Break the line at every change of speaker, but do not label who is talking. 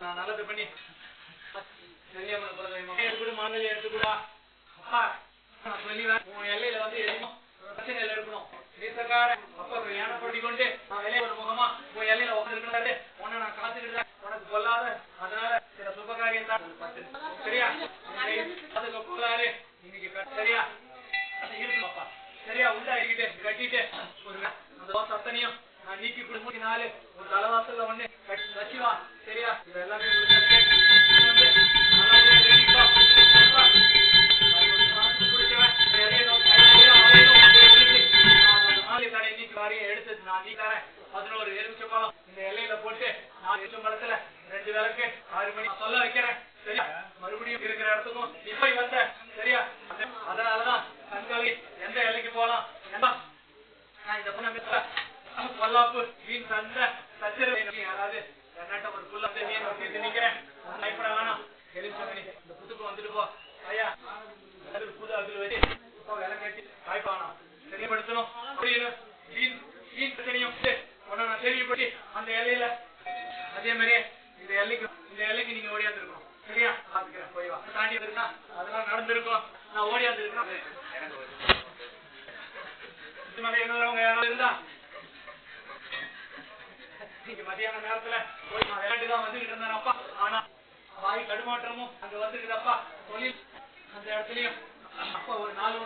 நான் நல்லது பண்ணி எடுத்துக்கூட மாங்கல்யம் எடுத்துக்கூடா அப்பா நான் சொல்லிவேன் உன் எல்லையில வந்து எதுவும் பிரச்சனைகள் இருக்கணும் வீசக்கார அப்பா யானை போட்டி கொண்டு நான் வெளியே ஒரு முகமா உன் எல்லையில உட்காந்துருக்கிறாரு உன்னை நான் காத்துக்கிட்டு உனக்கு கொல்லாத அதனால சில சுபகாரியம் தான் சரியா அதுக்கு கொள்ளாரு இன்னைக்கு சரியா இருக்குமாப்பா சரியா உண்டா இருக்கிட்டு கட்டிட்டு ஒரு அந்த தோசை அத்தனையும் நான் நீக்கி கொடுத்தினாலு ஒரு தலைவாசல்ல ஒண்ணு வச்சுவா சரியா இது எல்லாமே எடுத்து நான் நீ தரேன் 11 எலுமிச்சம்பழம் இந்த எல்லையில போட்டு 4 எலுமிச்சம்பழத்துல 2 விளக்கு 6 மணி சொல்ல வைக்கிறேன் சரியா மறுபடியும் இருக்கிற இடத்துக்கும் நீ போய் வந்த சரியா அதனாலதான் தங்காளி எந்த எல்லைக்கு போலாம் நான் இந்த பொண்ணு பொல்லாப்பு வீண் சந்தை சச்சரவு யாராவது என்னாட்ட ஒரு புள்ள நினைக்கிறேன் பயப்பட வேணாம் எலுமிச்சம்பழி இந்த புத்துக்கு வந்துட்டு போ ஐயா புது அதுல வச்சு விலை கட்டி காய்ப்பானா தெரியப்படுத்தணும் தெரியப்படி அந்த எல்லையில அதே மாதிரி இந்த எல்லைக்கு நீங்க ஓடியாந்து இருக்கணும் சரியா பாத்துக்கிறேன் போய் வா தாண்டி இருக்கா அதெல்லாம் நடந்திருக்கும் நான் ஓடியாந்து இருக்கேன் இன்னொருவங்க யாராவது இருந்தா நீங்க மதியான நேரத்துல போய் நான் விளையாட்டுதான் வந்துகிட்டு இருந்தேன் அப்பா ஆனா வாய் தடுமாற்றமும் அங்க வந்துருக்குதப்பா தொழில் அந்த இடத்துலயும் அப்பா ஒரு 4